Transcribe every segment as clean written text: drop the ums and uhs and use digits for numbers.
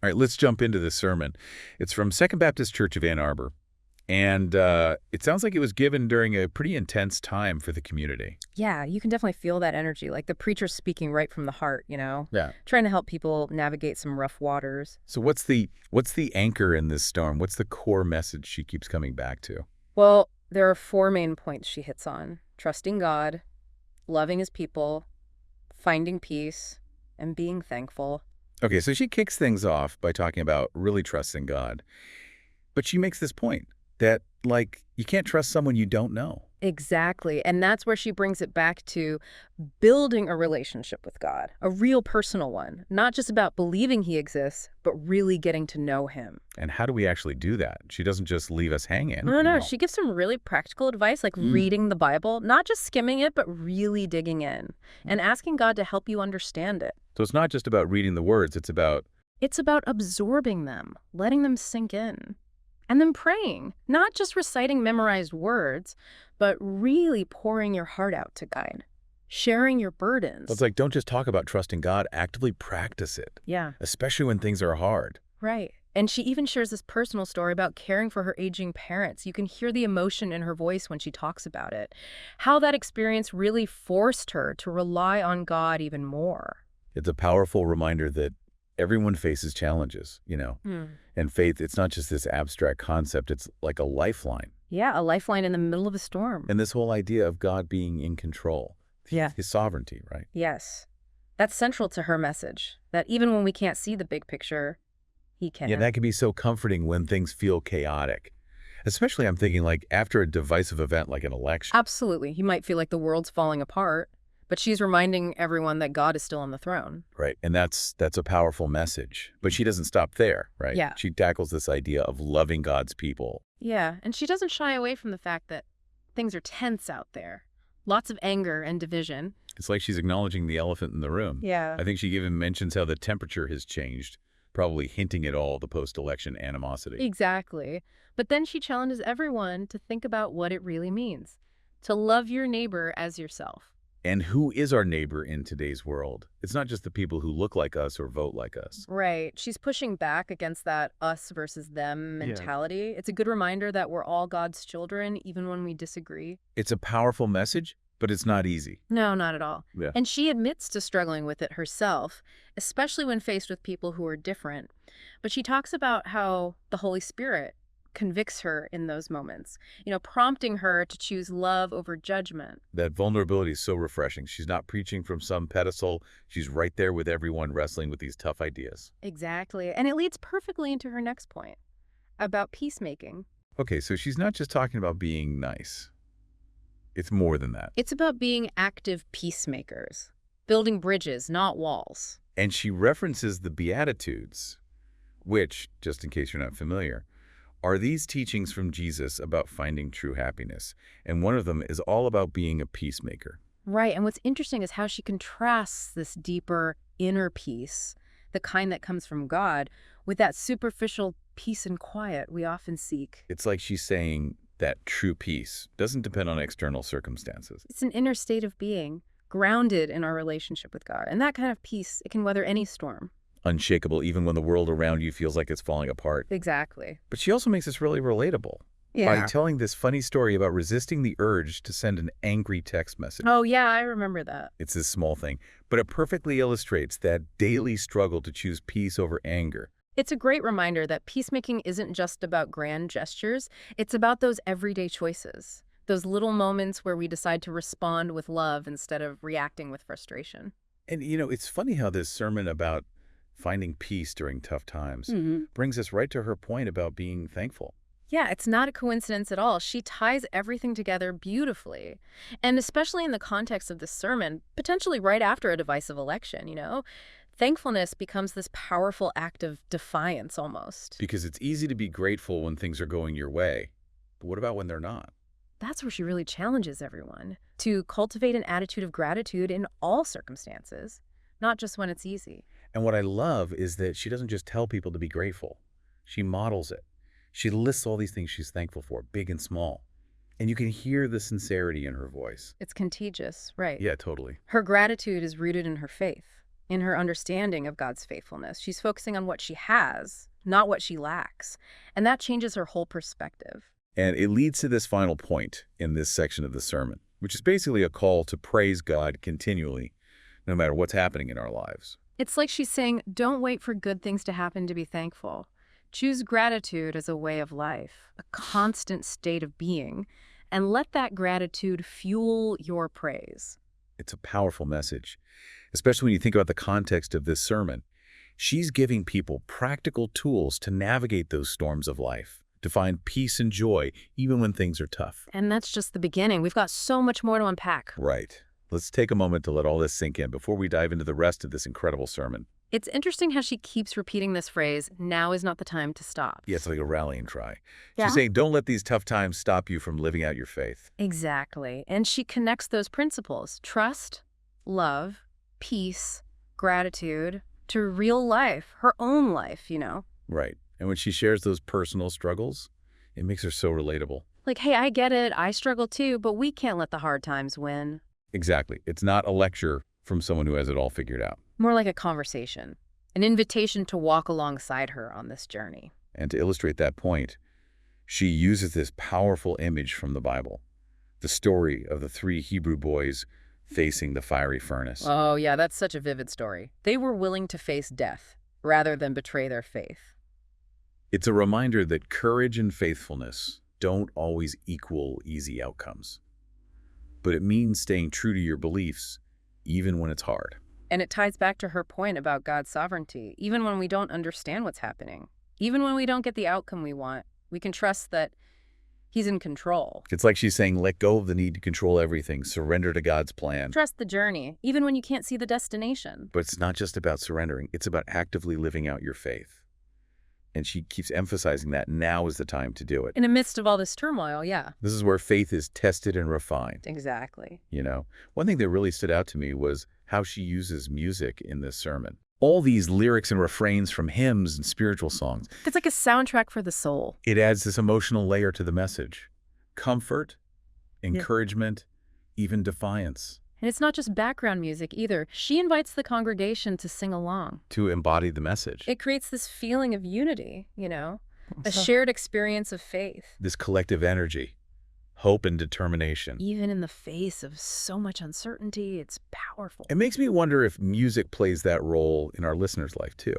All right, let's jump into this sermon. It's from Second Baptist Church of Ann Arbor, and it sounds like it was given during a pretty intense time for the community. Yeah, you can definitely feel that energy, like the preacher speaking right from the heart, Yeah. trying to help people navigate some rough waters. So what's the anchor in this storm? What's the core message she keeps coming back to? Well, there are four main points she hits on: trusting God, loving his people, finding peace, and being thankful. Okay, so she kicks things off by talking about really trusting God. But she makes this point that, like, you can't trust someone you don't know. Exactly. And that's where she brings it back to building a relationship with God, a real personal one, not just about believing he exists, but really getting to know him. And how do we actually do that? She doesn't just leave us hanging. No, she gives some really practical advice, like reading the Bible, not just skimming it, but really digging in and asking God to help you understand it. So it's not just about reading the words, it's about... It's about absorbing them, letting them sink in, and then praying, not just reciting memorized words, but really pouring your heart out to God, sharing your burdens. It's like, don't just talk about trusting God, actively practice it. Yeah. Especially when things are hard. Right. And she even shares this personal story about caring for her aging parents. You can hear the emotion in her voice when she talks about it, how that experience really forced her to rely on God even more. It's a powerful reminder that everyone faces challenges, And faith, it's not just this abstract concept, it's like a lifeline. Yeah, a lifeline in the middle of a storm. And this whole idea of God being in control. Yeah. His sovereignty, right? Yes. That's central to her message, that even when we can't see the big picture, he can. Yeah, that can be so comforting when things feel chaotic. Especially, I'm thinking, like, after a divisive event like an election. Absolutely. You might feel like the world's falling apart, but she's reminding everyone that God is still on the throne. Right, and that's a powerful message. But she doesn't stop there, right? Yeah. She tackles this idea of loving God's people. Yeah, and she doesn't shy away from the fact that things are tense out there. Lots of anger and division. It's like she's acknowledging the elephant in the room. Yeah. I think she even mentions how the temperature has changed, probably hinting at all the post-election animosity. Exactly. But then she challenges everyone to think about what it really means, to love your neighbor as yourself. And who is our neighbor in today's world? It's not just the people who look like us or vote like us. Right. She's pushing back against that us versus them mentality. It's a good reminder that we're all God's children, even when we disagree. It's a powerful message, but it's not easy. No, not at all. Yeah. And she admits to struggling with it herself, especially when faced with people who are different. But she talks about how the Holy Spirit convicts her in those moments, prompting her to choose love over judgment. That vulnerability is so refreshing. She's not preaching from some pedestal. She's right there with everyone wrestling with these tough ideas. Exactly. And it leads perfectly into her next point about peacemaking. Okay, so she's not just talking about being nice. It's more than that. It's about being active peacemakers, building bridges, not walls. And she references the Beatitudes, which, just in case you're not familiar, are these teachings from Jesus about finding true happiness. And one of them is all about being a peacemaker. Right. And what's interesting is how she contrasts this deeper inner peace, the kind that comes from God, with that superficial peace and quiet we often seek. It's like she's saying that true peace doesn't depend on external circumstances. It's an inner state of being, grounded in our relationship with God. And that kind of peace, it can weather any storm. Unshakable even when the world around you feels like it's falling apart. Exactly. But she also makes this really relatable by telling this funny story about resisting the urge to send an angry text message. Oh, yeah, I remember that. It's this small thing, but it perfectly illustrates that daily struggle to choose peace over anger. It's a great reminder that peacemaking isn't just about grand gestures. It's about those everyday choices, those little moments where we decide to respond with love instead of reacting with frustration. And, it's funny how this sermon about finding peace during tough times brings us right to her point about being thankful. Yeah, it's not a coincidence at all. She ties everything together beautifully. And especially in the context of this sermon, potentially right after a divisive election, thankfulness becomes this powerful act of defiance almost. Because it's easy to be grateful when things are going your way. But what about when they're not? That's where she really challenges everyone to cultivate an attitude of gratitude in all circumstances, not just when it's easy. And what I love is that she doesn't just tell people to be grateful. She models it. She lists all these things she's thankful for, big and small. And you can hear the sincerity in her voice. It's contagious, right? Yeah, totally. Her gratitude is rooted in her faith, in her understanding of God's faithfulness. She's focusing on what she has, not what she lacks. And that changes her whole perspective. And it leads to this final point in this section of the sermon, which is basically a call to praise God continually, no matter what's happening in our lives. It's like she's saying, don't wait for good things to happen to be thankful. Choose gratitude as a way of life, a constant state of being, and let that gratitude fuel your praise. It's a powerful message, especially when you think about the context of this sermon. She's giving people practical tools to navigate those storms of life, to find peace and joy even when things are tough. And that's just the beginning. We've got so much more to unpack. Right. Let's take a moment to let all this sink in before we dive into the rest of this incredible sermon. It's interesting how she keeps repeating this phrase, now is not the time to stop. Yeah, it's like a rallying cry. Yeah. She's saying, don't let these tough times stop you from living out your faith. Exactly. And she connects those principles, trust, love, peace, gratitude, to real life, her own life, Right. And when she shares those personal struggles, it makes her so relatable. Like, hey, I get it, I struggle too, but we can't let the hard times win. Exactly. It's not a lecture from someone who has it all figured out. More like a conversation, an invitation to walk alongside her on this journey. And to illustrate that point, she uses this powerful image from the Bible, the story of the 3 Hebrew boys facing the fiery furnace. Oh, yeah, that's such a vivid story. They were willing to face death rather than betray their faith. It's a reminder that courage and faithfulness don't always equal easy outcomes. But it means staying true to your beliefs, even when it's hard. And it ties back to her point about God's sovereignty. Even when we don't understand what's happening, even when we don't get the outcome we want, we can trust that He's in control. It's like she's saying, let go of the need to control everything, surrender to God's plan. Trust the journey, even when you can't see the destination. But it's not just about surrendering, it's about actively living out your faith. And she keeps emphasizing that now is the time to do it. In the midst of all this turmoil, yeah. This is where faith is tested and refined. Exactly. One thing that really stood out to me was how she uses music in this sermon. All these lyrics and refrains from hymns and spiritual songs. It's like a soundtrack for the soul. It adds this emotional layer to the message. Comfort, encouragement, even defiance. And it's not just background music either. She invites the congregation to sing along. To embody the message. It creates this feeling of unity, a shared experience of faith. This collective energy, hope and determination. Even in the face of so much uncertainty, it's powerful. It makes me wonder if music plays that role in our listeners' life too.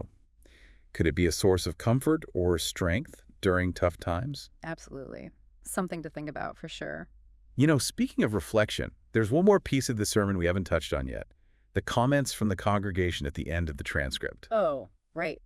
Could it be a source of comfort or strength during tough times? Absolutely. Something to think about for sure. Speaking of reflection, there's one more piece of the sermon we haven't touched on yet. The comments from the congregation at the end of the transcript. Oh, right.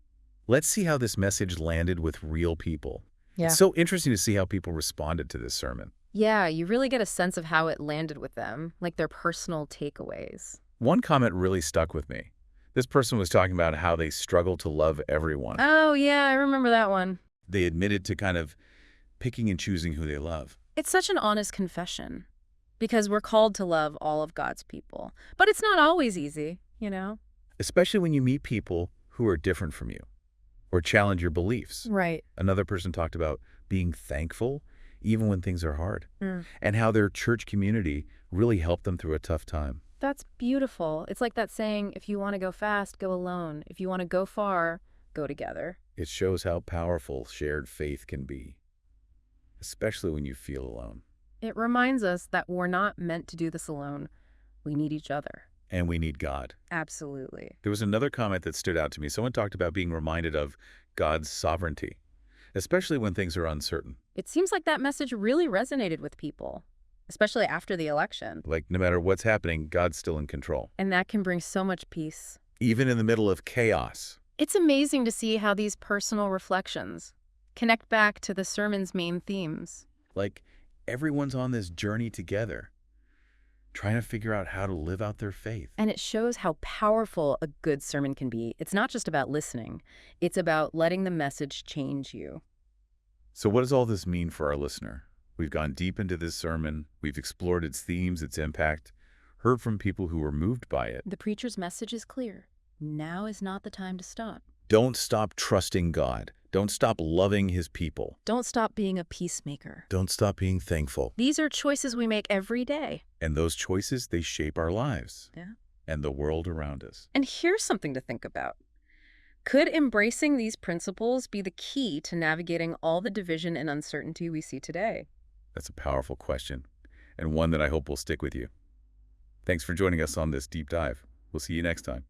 Let's see how this message landed with real people. Yeah. It's so interesting to see how people responded to this sermon. Yeah, you really get a sense of how it landed with them, like their personal takeaways. One comment really stuck with me. This person was talking about how they struggle to love everyone. Oh, yeah, I remember that one. They admitted to kind of picking and choosing who they love. It's such an honest confession, because we're called to love all of God's people. But it's not always easy, Especially when you meet people who are different from you or challenge your beliefs. Right. Another person talked about being thankful even when things are hard, and how their church community really helped them through a tough time. That's beautiful. It's like that saying, if you want to go fast, go alone. If you want to go far, go together. It shows how powerful shared faith can be, especially when you feel alone. It reminds us that we're not meant to do this alone. We need each other. And we need God. Absolutely. There was another comment that stood out to me. Someone talked about being reminded of God's sovereignty, especially when things are uncertain. It seems like that message really resonated with people, especially after the election. Like, no matter what's happening, God's still in control. And that can bring so much peace. Even in the middle of chaos. It's amazing to see how these personal reflections connect back to the sermon's main themes. Like, everyone's on this journey together, trying to figure out how to live out their faith. And it shows how powerful a good sermon can be. It's not just about listening. It's about letting the message change you. So what does all this mean for our listener? We've gone deep into this sermon. We've explored its themes, its impact, heard from people who were moved by it. The preacher's message is clear. Now is not the time to stop. Don't stop trusting God. Don't stop loving His people. Don't stop being a peacemaker. Don't stop being thankful. These are choices we make every day. And those choices, they shape our lives. Yeah. and the world around us. And here's something to think about. Could embracing these principles be the key to navigating all the division and uncertainty we see today? That's a powerful question, and one that I hope will stick with you. Thanks for joining us on this deep dive. We'll see you next time.